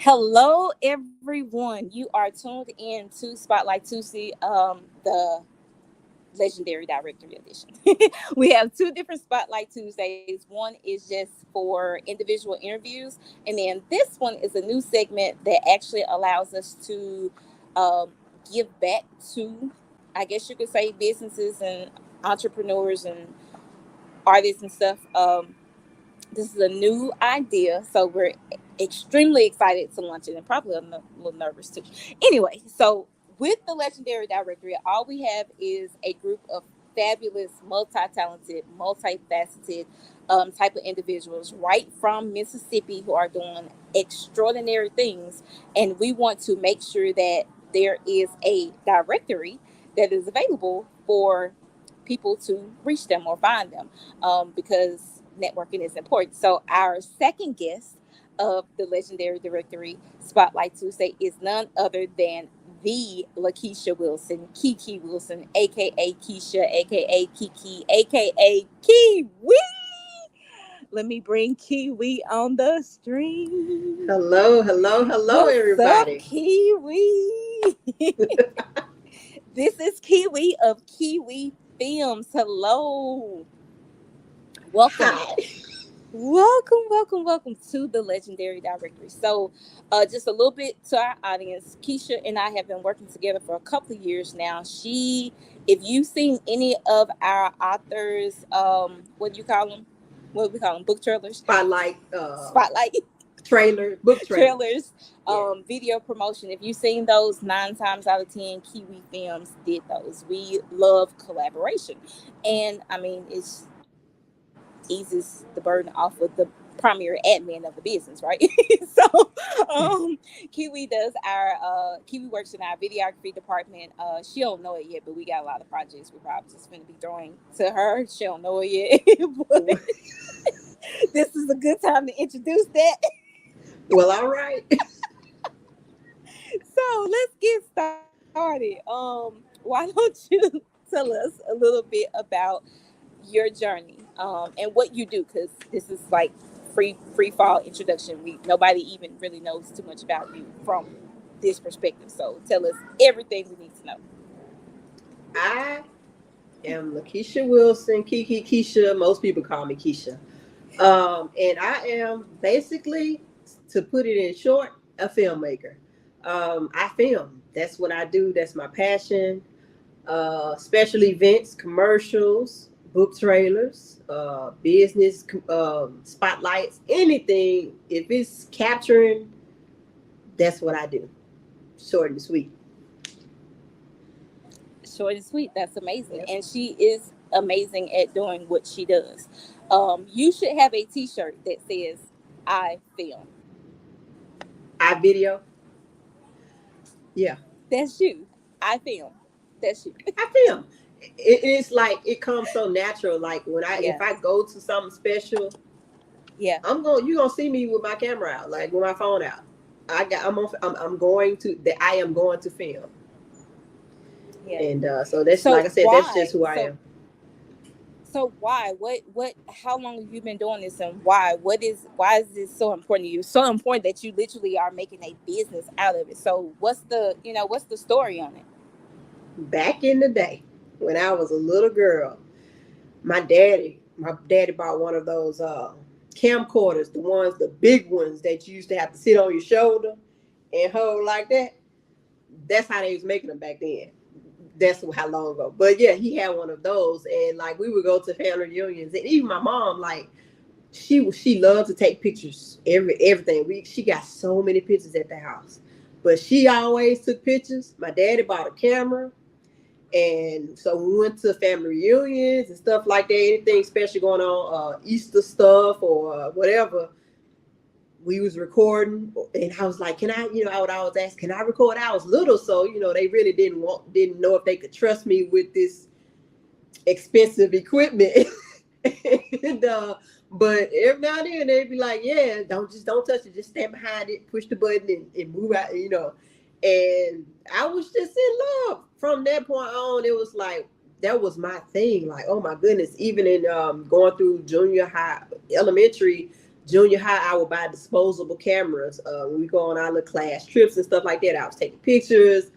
Hello, everyone. You are tuned in to Spotlight Tuesday, the Legendary Directory Edition. We have two different Spotlight Tuesdays. One is just for individual interviews, and then this one is a new segment that actually allows us to um, give back to, I guess you could say, businesses and entrepreneurs and artists and stuff. This is a new idea, so we're extremely excited to launch it and probably little nervous too. Anyway, so with the Legendary Directory, all we have is a group of fabulous, multi-talented, multifaceted type of individuals right from Mississippi who are doing extraordinary things, and we want to make sure that there is a directory that is available for people to reach them or find them, because networking is important. So our second guest of the Legendary Directory Spotlight Tuesday is none other than the LaKeisha Wilson, Kiki Wilson, aka Keisha, aka Kiki, aka Kiwi. Let me bring Kiwi on the stream. Hello, hello, hello, What's up, everybody. Kiwi? This is Kiwi of Kiwi Films. Hello. Welcome. Hi. Welcome to the Legendary Directory. So, just a little bit to our audience. Keisha and I have been working together for a couple of years now. If you've seen any of our authors, what do you call them? What do we call them? Book trailers, Spotlight, spotlight book trailer. trailers, Yeah. video promotion. If you've seen those, 9 times out of 10, Kiwi Films did those. We love collaboration, and I mean it's eases the burden off of the primary admin of the business, right? So Kiwi does our Kiwi works in our videography department. She don't know it yet, but we got a lot of projects we're probably just gonna be throwing to her. She don't know it yet. But this is a good time to introduce that. Well, all right. So let's get started. Why don't you tell us a little bit about your journey, and what you do, because this is like free fall introduction. We Nobody even really knows too much about you from this perspective. So tell us everything we need to know. I am LaKeisha Wilson, Kiki Keisha. Most people call me Keisha. And I am basically, to put it in short, a filmmaker. I film. That's what I do. That's my passion. Special events, commercials, book trailers, business spotlights, anything. If it's capturing, that's what I do. Short and sweet. Short and sweet. That's amazing, Yep. and she is amazing at doing what she does. You should have a T-shirt that says "I film." I video. Yeah, That's you. I film. That's you. I film. It's like it comes so natural. Like when if Yeah. I go to something special, Yeah. you're gonna see me with my camera out, like with my phone out. I'm going to that I am going to film, Yeah. and so that's, So like I said, that's why? just who I am. So why? What how long have you been doing this, and why is this so important to you? So important that you literally are making a business out of it. So what's the story on it? Back in the day, when I was a little girl, my daddy bought one of those camcorders, the big ones that you used to have to sit on your shoulder and hold like that. That's how they was making them back then. That's how long ago. But yeah, he had one of those, and like we would go to family reunions, and even my mom, like she loved to take pictures. Everything she got so many pictures at the house, but she always took pictures. My daddy bought a camera, and so we went to family reunions and stuff like that. Anything special going on, Easter stuff or whatever, we was recording, and I was like, can I, I would always ask, can I record? I was little, so they really didn't know if they could trust me with this expensive equipment. and but every now and then they'd be like, yeah, don't touch it, just stand behind it, push the button, and move out. And I was just in love from that point on. It was like that was my thing. Like, oh my goodness, even in going through junior high, elementary, Junior high, I would buy disposable cameras. When we go on our little class trips and stuff like that, I was taking pictures.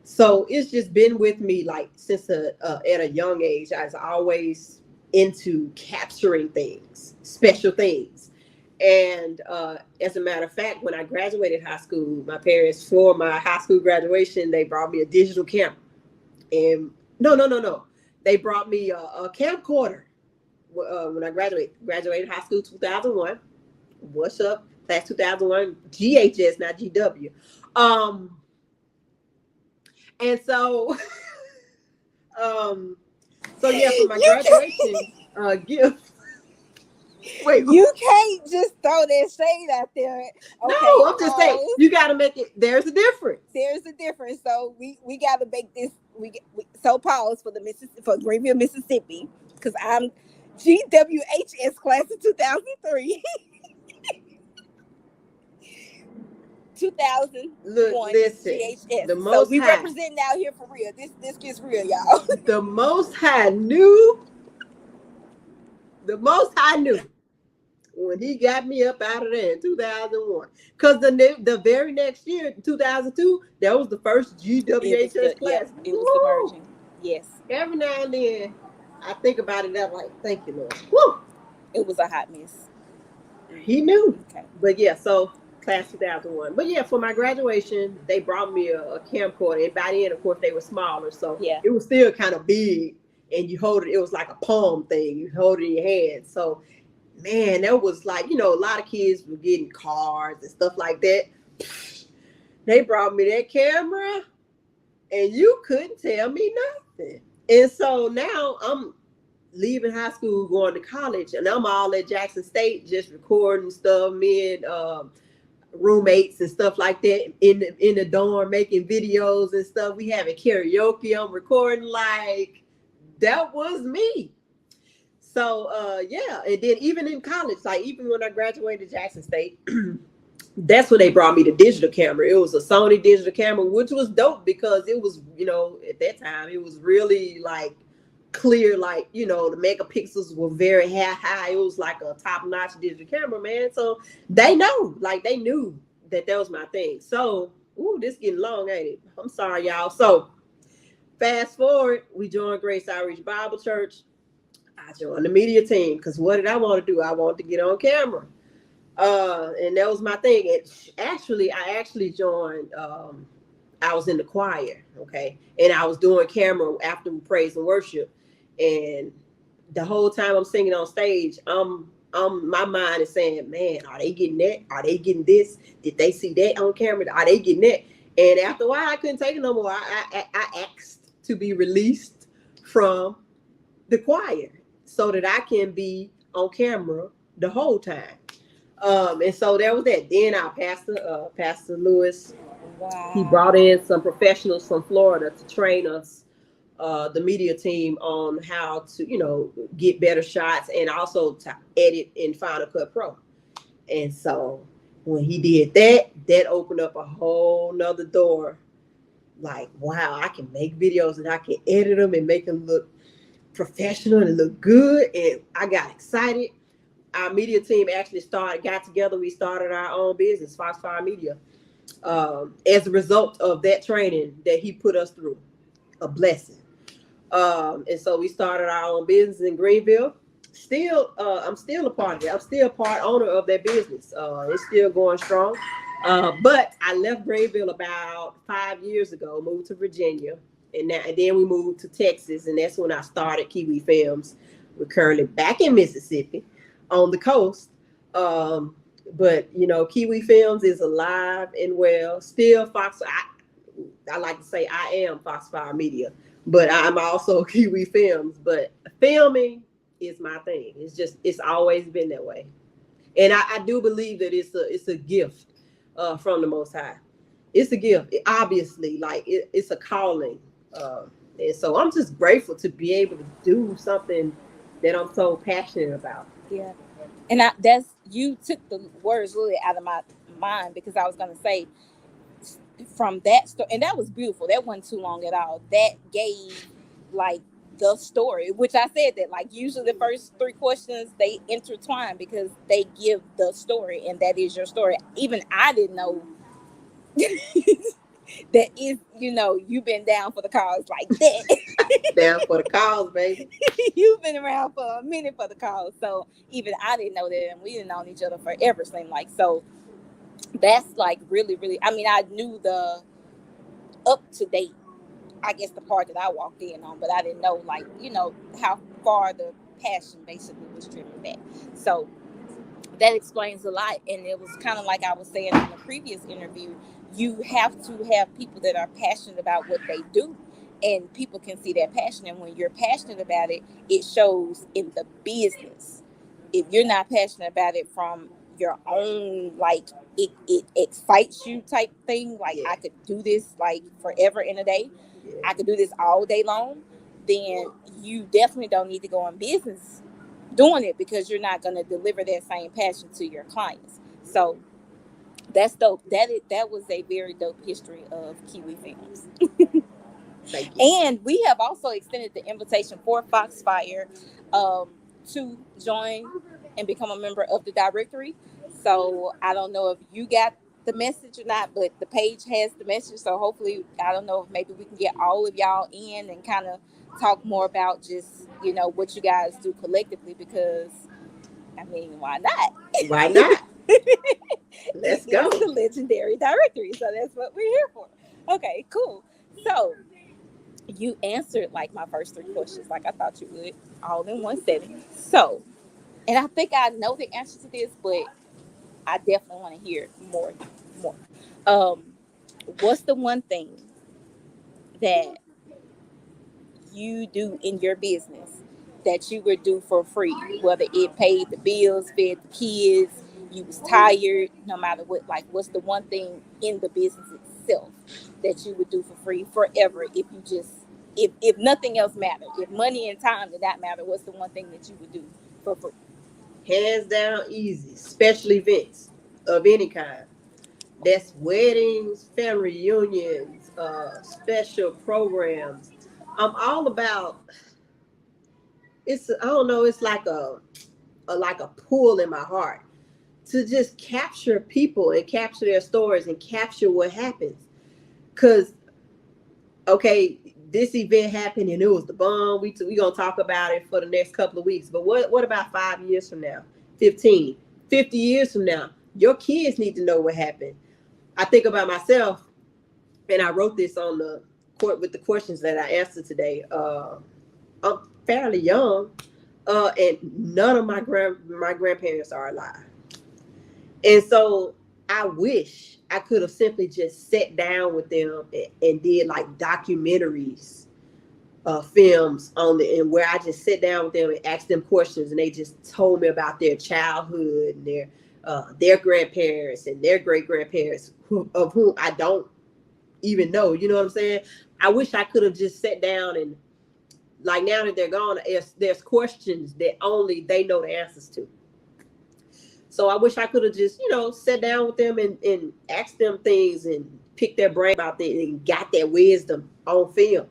So it's just been with me like since at a young age. I was always into capturing things, special things. And as a matter of fact, when I graduated high school, my parents, for my high school graduation, they brought me a digital camera. And no. They brought me a camcorder when I graduated high school 2001. What's up? Class 2001, GHS, not GW. And so, so yeah, for my graduation gift. Wait, You can't just throw that shade out there. Okay, no, I'm just saying you got to make it. There's a difference. There's a difference. So we got to make this. So pause for the for Greenville, Mississippi, because I'm GWHS class of 2003. 2001 listen, GHS. The most so we high, representing out here for real. This gets real, y'all. The Most High knew. The Most High knew when He got me up out of there in 2001. Because the very next year, 2002, that was the first GWHS class. Yeah, it was the version. Yes. Every now and then, I think about it. I'm like, thank you, Lord. Woo! It was a hot mess. He knew. Okay. But yeah, so class 2001. But yeah, for my graduation, they brought me a camcorder. And by then, of course, they were smaller. So yeah, it was still kind of big. And you hold it. It was like a palm thing. You hold it in your hand. So, man, that was like, a lot of kids were getting cars and stuff like that. They brought me that camera. And you couldn't tell me nothing. And so now I'm leaving high school, going to college. And I'm all at Jackson State just recording stuff. Me and roommates and stuff like that in the dorm making videos and stuff. We having karaoke. I'm recording like that was me. So yeah, and then even in college, like even when I graduated Jackson State, that's when they brought me the digital camera. It was a Sony digital camera, which was dope because it was, at that time it was really like clear, like the megapixels were very high. It was like a top-notch digital camera, man. So they knew that was my thing. So this getting long, ain't it? I'm sorry, y'all. So fast forward, we joined Grace Outreach Bible Church. I joined the media team because what did I want to do? I wanted to get on camera. And that was my thing. I actually joined, I was in the choir, okay? And I was doing camera after praise and worship. And the whole time I'm singing on stage, my mind is saying, man, are they getting that? Are they getting this? Did they see that on camera? Are they getting that? And after a while, I couldn't take it no more. I asked to be released from the choir so that I can be on camera the whole time. And so there was that. Then our Pastor Lewis, wow, he brought in some professionals from Florida to train us, the media team, on how to, get better shots and also to edit in Final Cut Pro. And so when he did that, that opened up a whole nother door. Like, wow, I can make videos and I can edit them and make them look professional and look good. And I got excited. Our media team actually got together. We started our own business, Foxfire Media, as a result of that training that he put us through. A blessing. And so we started our own business in Greenville. I'm still a part of it. I'm still part owner of that business. It's still going strong. But I left Greenville about 5 years ago, moved to Virginia, and then we moved to Texas, and that's when I started Kiwi Films. We're currently back in Mississippi on the coast. But Kiwi Films is alive and well. Still Fox. I like to say I am Foxfire Media, but I'm also Kiwi Films. But filming is my thing. It's always been that way, and I do believe that it's a gift from the Most High. It's a gift. Obviously, like it's a calling, and so I'm just grateful to be able to do something that I'm so passionate about. Yeah. And you took the words really out of my mind, because I was going to say from that story, and that was beautiful. That wasn't too long at all. That gave like the story, which I said that like usually the first three questions they intertwine because they give the story, and that is your story. Even I didn't know that is, you've been down for the cause like that. Down for the cause, baby. You've been around for a minute for the cause. So even I didn't know that, and we didn't know each other forever, seemed like. So that's like really, really, I mean, I knew the up to date, I guess, the part that I walked in on, but I didn't know, like, how far the passion basically was driven back. So that explains a lot. And it was kind of like I was saying in the previous interview, you have to have people that are passionate about what they do, and people can see that passion. And when you're passionate about it, it shows in the business. If you're not passionate about it from your own, like, it excites you type thing, like, I could do this like forever in a day, I could do this all day long, then you definitely don't need to go in business doing it, because you're not going to deliver that same passion to your clients. So that's dope. That was a very dope history of Kiwi Films. Thank you. And we have also extended the invitation for Foxfire to join and become a member of the directory. So I don't know if you got the message or not, but the page has the message. So hopefully, I don't know if maybe we can get all of y'all in and kind of talk more about just, what you guys do collectively, because I mean, why not? Why not? Let's go. It's the legendary directory. So that's what we're here for. Okay, cool. So you answered like my first three questions, like I thought you would, all in one setting. So, and I think I know the answer to this, but I definitely want to hear more. More. Um, what's the one thing that you do in your business that you would do for free, whether it paid the bills, fed the kids, you was tired, no matter what? Like, what's the one thing in the business itself that you would do for free forever, if you just, if nothing else mattered, if money and time did not matter, what's the one thing that you would do for free? Hands down, easy. Special events of any kind. That's weddings, family reunions, special programs. I'm all about. It's, I don't know. It's like a pull in my heart to just capture people and capture their stories and capture what happens. Cause okay, this event happened and it was the bomb. We gonna talk about it for the next couple of weeks. But what about 5 years from now, 15, 50 years from now? Your kids need to know what happened. I think about myself, and I wrote this on the court with the questions that I answered today. I'm fairly young, and none of my grandparents are alive, and so I wish I could have simply just sat down with them and did like documentaries, films on the, and where I just sit down with them and ask them questions, and they just told me about their childhood and their grandparents and their great grandparents, of whom I don't even know. You know what I'm saying? I wish I could have just sat down and, like, now that they're gone, there's questions that only they know the answers to. So I wish I could have just, sat down with them and asked them things and picked their brain about it and got that wisdom on film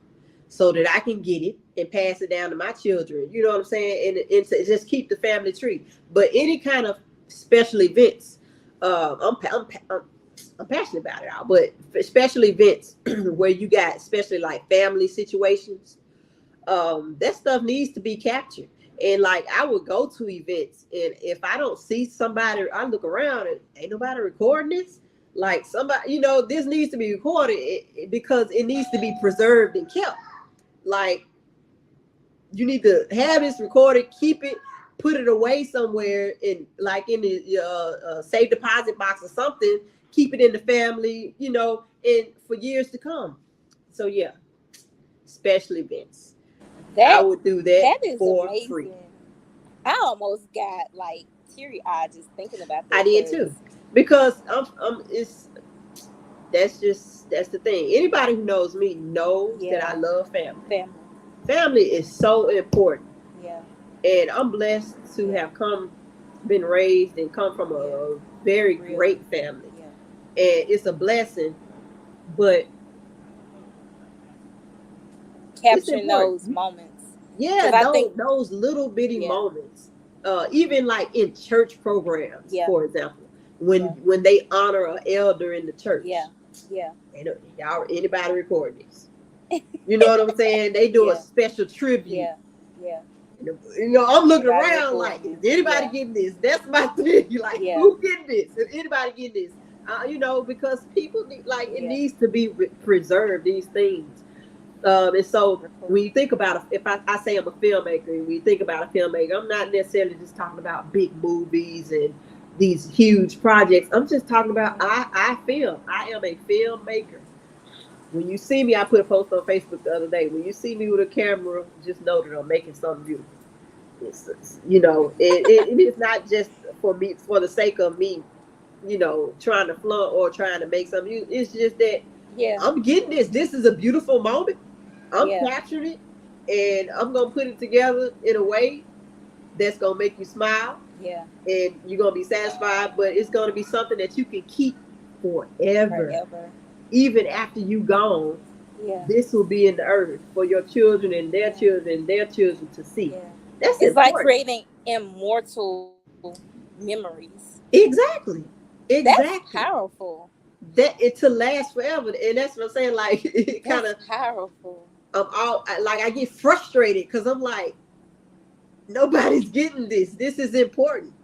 so that I can get it and pass it down to my children. You know what I'm saying? And to just keep the family tree. But any kind of special events, I'm passionate about it all. But special events where you got, especially like family situations, that stuff needs to be captured. And like, I would go to events, and if I don't see somebody, I look around and ain't nobody recording this. Like, somebody, this needs to be recorded, because it needs to be preserved and kept. Like, you need to have this recorded, keep it, put it away somewhere in, like, in the safe deposit box or something. Keep it in the family, and for years to come. So yeah, special events. I That would do that is for amazing. free. I almost got like teary eyed just thinking about that. I did too, because that's the thing. Anybody who knows me knows that I love family. Family is so important. Yeah. And I'm blessed to have been raised and come from a very great family. Yeah. And it's a blessing, but capturing those moments. Yeah, I think, those little bitty yeah, moments, even like in church programs, yeah, for example, yeah, when they honor an elder in the yeah, church, yeah, they don't, y'all anybody record this? You know what I'm saying? They do a yeah, special tribute. yeah, yeah. You know, I'm looking Anybody around recording like, is this? anybody Yeah, getting this? That's my thing. Like, yeah, who getting this? Is anybody getting this? You know, because people need, like, it yeah. needs to be preserved. These things. And so Record. when you think about, if I say I'm a filmmaker, and we think about a filmmaker, I'm not necessarily just talking about big movies and these huge projects. I'm just talking about I film. I am a filmmaker. When you see me, I put a post on Facebook the other day. When you see me with a camera, just know that I'm making something beautiful. You know, it is not just for me, for the sake of me, you know, trying to flaunt or trying to make something. It's just that Yeah, I'm getting this. This is a beautiful moment. I'm yeah, capturing it, and I'm gonna put it together in a way that's gonna make you smile, yeah. and you're gonna be satisfied. But it's gonna be something that you can keep forever, Forever. even after you gone. Yeah, This will be in the earth for your children and their yeah, children and their children to see. yeah. That's It's like important. creating immortal memories. Exactly. That's Exactly. powerful. That it to last forever. And that's what I'm saying. Like it kind That's of powerful. like I get frustrated because I'm like, nobody's getting this. This is important.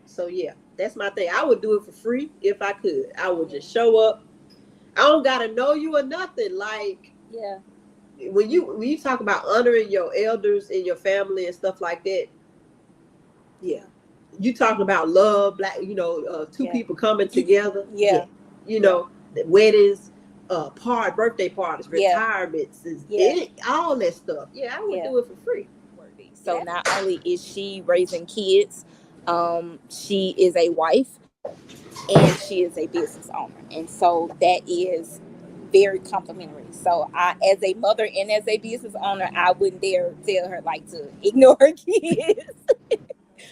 So yeah, that's my thing. I would do it for free if I could. I would Yeah, just show up. I don't gotta know you or nothing. Like yeah, when you talk about honoring your elders in your family and stuff like that, yeah. You talking about love, black, you know, two yeah, people coming together. Yeah. yeah, You yeah, know, the weddings, birthday parties, yeah, retirements, yeah, all that stuff. Yeah, I would yeah. do it for free. So not only is she raising kids, she is a wife and she is a business owner, and so that is very complimentary. So I, as a mother and as a business owner, I wouldn't dare tell her like to ignore her kids,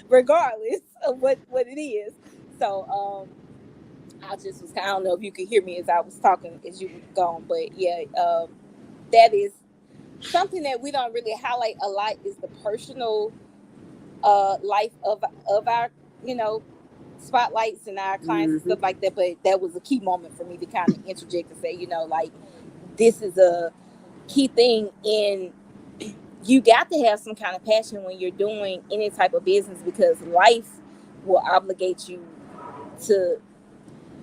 regardless of what it is. So I just was, I don't know if you could hear me as I was talking as you were gone, but yeah, that is something that we don't really highlight a lot, is the personal life of our, you know, spotlights and our clients and Mm-hmm. stuff like that. But that was a key moment for me to kind of interject and say, you know, like, this is a key thing in, you got to have some kind of passion when you're doing any type of business, because life will obligate you to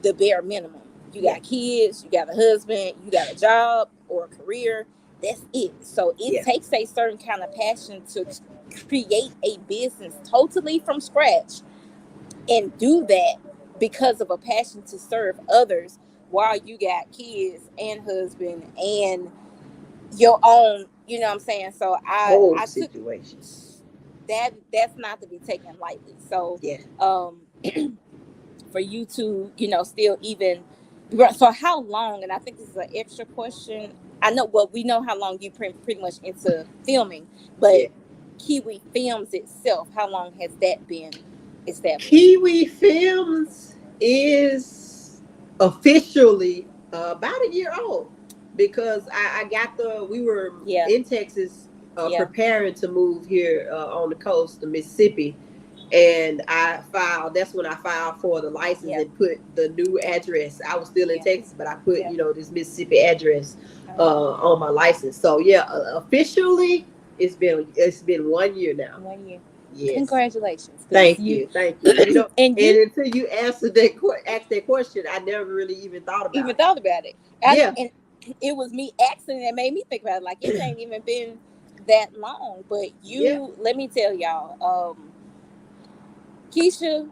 the bare minimum. You Yeah. got kids, you got a husband, you got a job or a career. That's it. So it Yeah. takes a certain kind of passion to create a business totally from scratch and do that because of a passion to serve others while you got kids and husband and your own, you know what I'm saying? So Whole I took situation. that, that's not to be taken lightly. So Yeah. for you to, you know, still even, so how long, and I think this is an extra question. I know, well, we know how long you pretty much into filming, but Yeah. Kiwi Films itself, how long has that been established? Kiwi Films is officially about a year old because I got we were Yeah, in Texas yeah, preparing to move here on the coast to Mississippi. And that's when I filed for the license yeah, and put the new address. I was still in yeah, Texas, but I put, yeah. you know, this Mississippi address Uh, on my license. So yeah, officially it's been 1 year now. 1 year. Yes. Congratulations, because Thank you you, thank you. You know, and and you until you answered asked that question, I never really even thought about even it. thought about it. I know, Yeah, and it was me asking that made me think about it. Like, it ain't even been that long, but yeah. you, let me tell y'all, Keisha,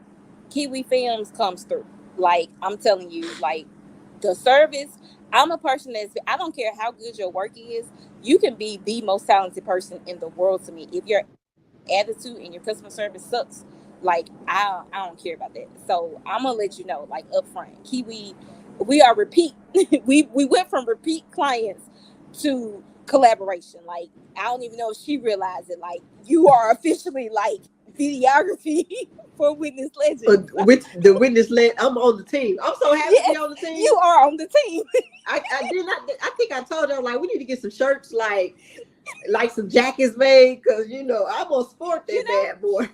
Kiwi Films comes through. Like, I'm telling you, like, the service. I'm a person that's, I don't care how good your work is. You can be the most talented person in the world to me. If your attitude and your customer service sucks, like, I don't care about that. So I'm gonna let you know, like, upfront, Kiwi, we are repeat. We went from repeat clients to collaboration. Like, I don't even know if she realized it. Like, you are officially like videography for Witness Legends. With the witness led, I'm on the team. I'm so happy to be Yes, on the team. you are on the team. I did not. I think I told y'all like we need to get some shirts like like some jackets made, because I'm gonna sport You that know, bad boy.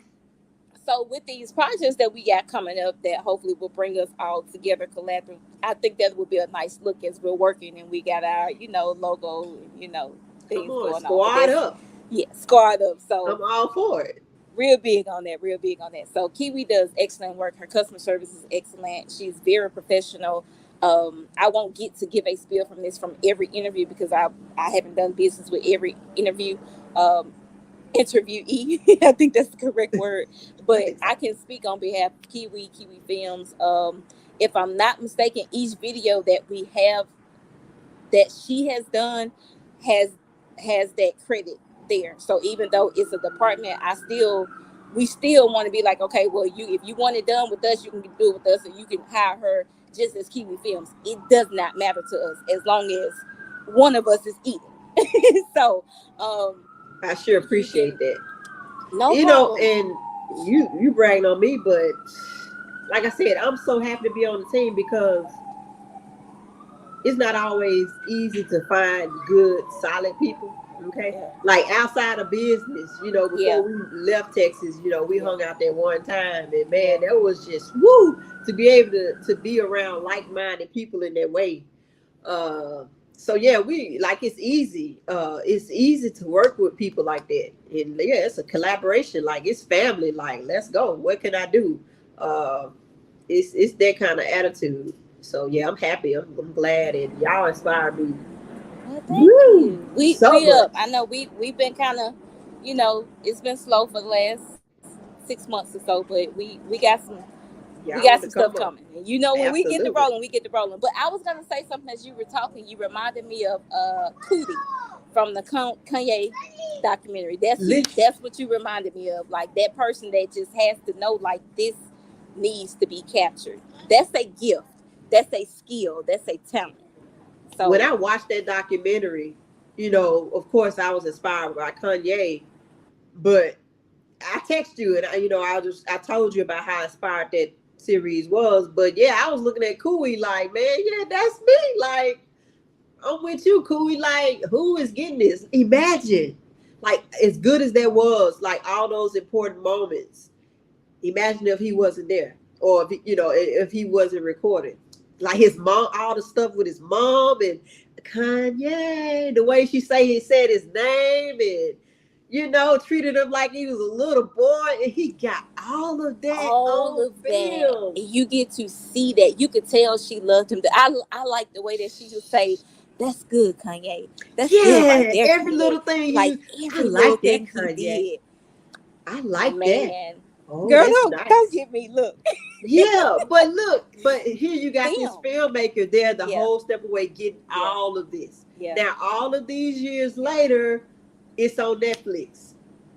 so with these projects that we got coming up that hopefully will bring us all together collaborative, I think that would be a nice look as we're working and we got our, logo and, Come things on, going on. But squad that's, up. yeah, squared up. So I'm all for it. real big on that, real big on that. So Kiwi does excellent work. Her customer service is excellent. She's very professional. I won't get to give a spiel from this from every interview because I haven't done business with every um, interviewee. I think that's the correct word. But I can speak on behalf of Kiwi Films. If I'm not mistaken, each video that we have that she has done has that credit there. So even though it's a department, we still want to be like, okay, well, if you want it done with us, you can do it with us, and you can hire her just as Kiwi Films. It does not matter to us as long as one of us is eating. So I sure you can, appreciate that. no problem. And you bragging on me, but like I said, I'm so happy to be on the team because it's not always easy to find good, solid people. Okay, Yeah. like outside of business, Yeah. before we left Texas, we Yeah. hung out there one time, and Yeah. man, that was just woo to be able to be around like-minded people in that way. So yeah, we like it's easy. It's easy to work with people like that, and yeah, it's a collaboration. Like it's family. Like let's go. What can I do? Uh, it's that kind of attitude. So yeah, I'm happy. I'm glad, and y'all inspired me. Well, thank Woo, you. so We up. much. I know we've been kind of, it's been slow for the last 6 months or so, but we got Y'all some on the stuff come up. coming. And when we get to Absolutely. rolling, we get to rolling. But I was gonna say something as you were talking. You reminded me of Cootie from the Kanye documentary. Lit- That's what you reminded me of. Like that person that just has to know like this needs to be captured. That's a gift. That's a skill. That's a talent. When So I watched that documentary, of course I was inspired by Kanye, but I text you and I told you about how inspired that series was. But yeah, I was looking at Kui like, man, yeah, that's me. Like, I'm with you, Kui. Like, who is getting this? Imagine, like, as good as that was, like all those important moments. Imagine if he wasn't there, or if he wasn't recording. Like his mom, all the stuff with his mom and Kanye, the way he said his name, and treated him like he was a little boy, and he got all of that all on of that, film. and you get to see that. You could tell she loved him. I like the way that she would say, "That's good, Kanye. That's good right Yeah, there, every Kanye." little thing Like I every little like that thing he Kanye. did, I like that. man. Oh, Girl, that's don't nice. give me look. Yeah, but here you got this Damn. filmmaker there the Yeah, whole step away getting yeah, all of this. yeah. Now, all of these years later, it's on Netflix.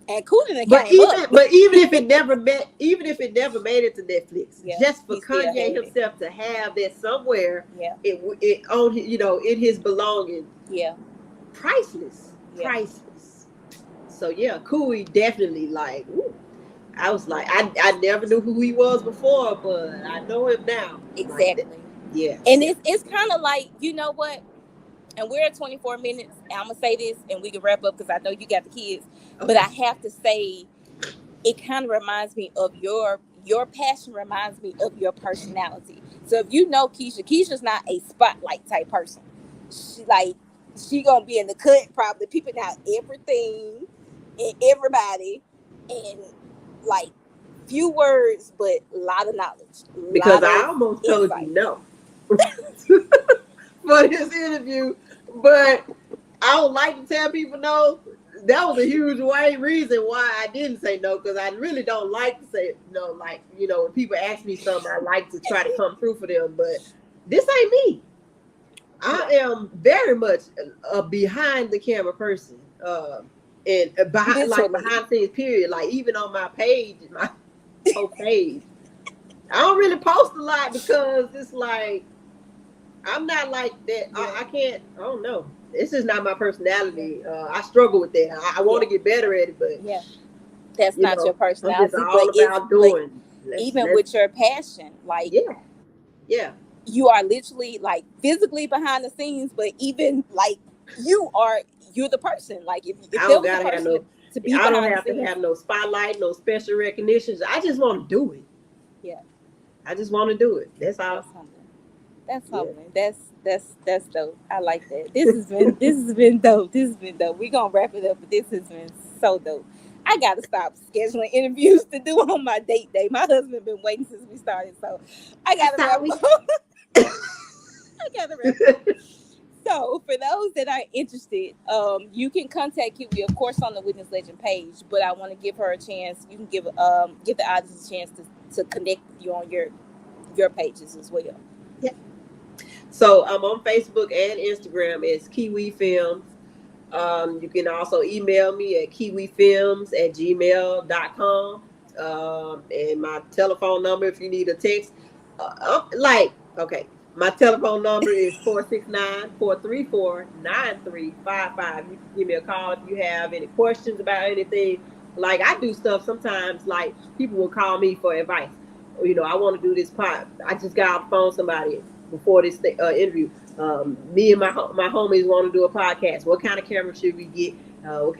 And Cooling But came up. even if it never made it to Netflix, Yeah, just for he still had Kanye it. himself to have that somewhere, Yeah, it on in his belonging, yeah, priceless, yeah, priceless. So yeah, Cooley definitely like. Ooh, I was like, yeah. I never knew who he was before, but I know him now. Like that. Exactly. Yeah, And yeah. it's kind of like, you know what? And we're at 24 minutes. And I'm gonna say this, and we can wrap up because I know you got the kids. But I Okay. have to say, it kind of reminds me of your passion. Reminds me of your personality. So if you know Keisha's not a spotlight type person. She gonna be in the cut, probably peeping out everything and everybody, and like few words, but a lot of knowledge, a Because lot I of almost told you insight. no for this interview, but I don't like to tell people no. That was a huge reason why I didn't say no, because I really don't like to say no. Like, when people ask me something, I like to try to come through for them, but this ain't me. Yeah, I am very much a behind the camera person. And literally. behind the scenes, period. Like even on my page, my whole page, I don't really post a lot because it's like I'm not like that. Yeah, I can't. I don't know. This is not my yeah, personality. I struggle with that. I want yeah, to get better at it, but yeah. That's not your I'm just personality, all about but doing. even Let's. with your passion, like Yeah, yeah. you are literally like physically behind the scenes, but even like you are you're the person. Like if I there don't was a gotta have person no. to be I don't behind the have to scenes, have no spotlight, no special recognitions. I just want to do it. yeah, I just want to do it. That's all. that's humbling. That's Yeah. humbling. That's dope. I like that. This has been dope. This has been dope. We're gonna wrap it up, but this has been so dope. I gotta stop scheduling interviews to do on my date day. My husband been waiting since we started, so I I'm gotta wrap sorry. up. I gotta wrap up. So, for those that are interested, you can contact Kiwi, of course, on the Witness Legend page. But I want to give her a chance. You can give the audience a chance to connect with you on your pages as well. Yeah. So I'm on Facebook and Instagram as Kiwi Films. You can also email me at kiwifilms@gmail.com. And my telephone number, if you need a text, okay, my telephone number is 469-434-9355. You can give me a call if you have any questions about anything. Like, I do stuff sometimes, like people will call me for advice. I want to do this part. I just got off the phone with somebody before this interview. Me and my homies want to do a podcast. What kind of camera should we get? What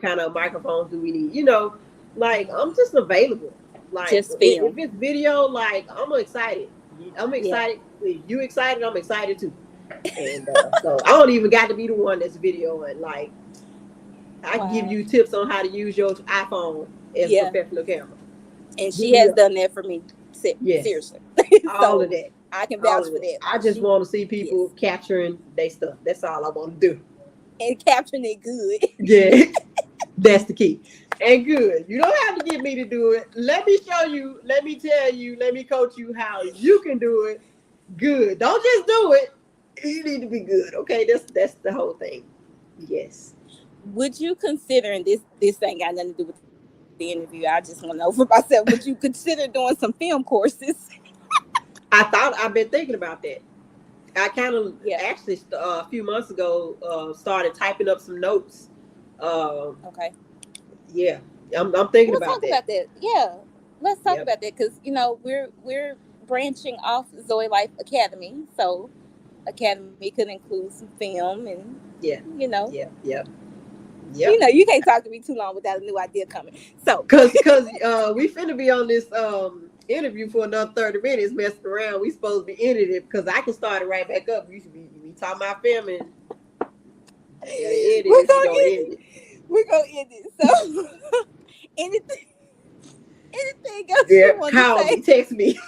kind of microphones do we need? Like, I'm just available. Like, Just if film. it's video, like, I'm excited. I'm Yeah. excited. If you excited, I'm excited too. And so I don't even got to be the one that's videoing. Like, I can give Wow. you tips on how to use your iPhone as a Yeah. professional camera. And Hit she me has up. done that for me. Yes, Seriously. all of So that. I can All vouch of for it. that. I Like just she, want to see yes, people capturing their stuff. That's all I want to do. and capturing it good. Yeah, that's the key. And good. You don't have to get me to do it. Let me show you. Let me tell you. Let me coach you how you can do it. Good. Don't just do it. You need to be good. Okay, that's the whole thing. Yes. Would you consider, and this ain't got nothing to do with the interview, I just want to know for myself, would you consider doing some film courses? I've been thinking about that. I kind of Yeah. actually a few months ago started typing up some notes. Um, Okay. yeah, I'm thinking We'll about talk that. about that. Yeah. Let's talk Yep. about that because we're branching off Zoe Life Academy. So Academy could include some film and Yeah. you know, Yep. Yep. you know, Yep. you can't talk to me too long without a new idea coming. So Cause we finna be on this interview for another 30 minutes messing around. We supposed to be ending it because I can start it right back up. We should be talking about film and I gotta end it we're and she gonna gonna end end it. it. We're gonna end it. So anything anything else Yeah, you want to call say? me, text me.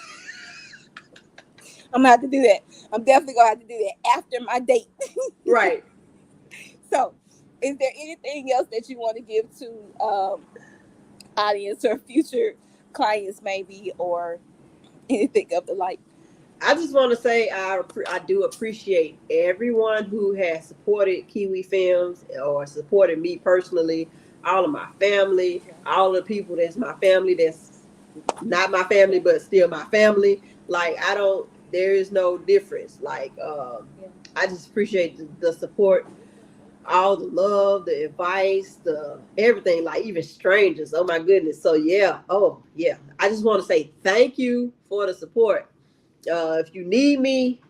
I'm gonna have to do that. I'm definitely gonna have to do that after my date. Right. So, is there anything else that you want to give to audience or future clients, maybe, or anything of the like? I just want to say I do appreciate everyone who has supported Kiwi Films or supported me personally, all of my family, Yeah, all the people that's my family that's not my family yeah, but still my family. Like, there is no difference. Like, yeah. I just appreciate the support, all the love, the advice, the everything, like even strangers. Oh my goodness. So yeah, oh yeah. I just want to say thank you for the support. If you need me,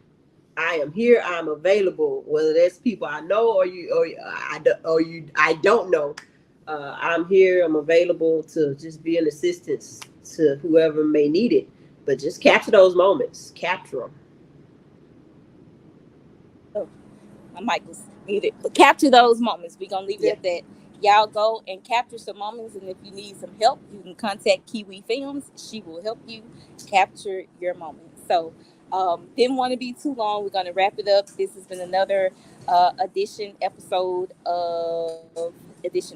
I am here. I'm available. Whether that's people I know or I don't know, I'm here. I'm available to just be an assistance to whoever may need it. But just capture those moments. Capture them. Oh, my mic was muted. But capture those moments. We're gonna leave it Yeah. at that. Y'all go and capture some moments, and if you need some help, you can contact Kiwi Films. She will help you capture your moments. So, didn't want to be too long. We're gonna wrap it up. This has been another edition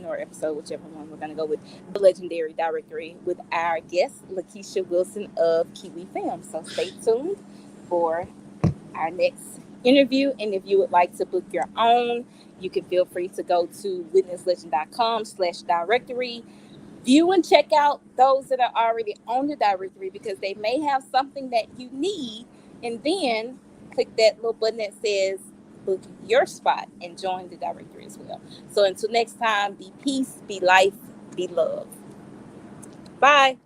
or episode, whichever one we're gonna go with, the Legendary Directory with our guest LaKeisha Wilson of Kiwi Films. So stay tuned for our next interview. And if you would like to book your own, you can feel free to go to witnesslegend.com/directory. View and check out those that are already on the directory because they may have something that you need. And then click that little button that says book your spot and join the directory as well. So until next time, be peace, be life, be love. Bye.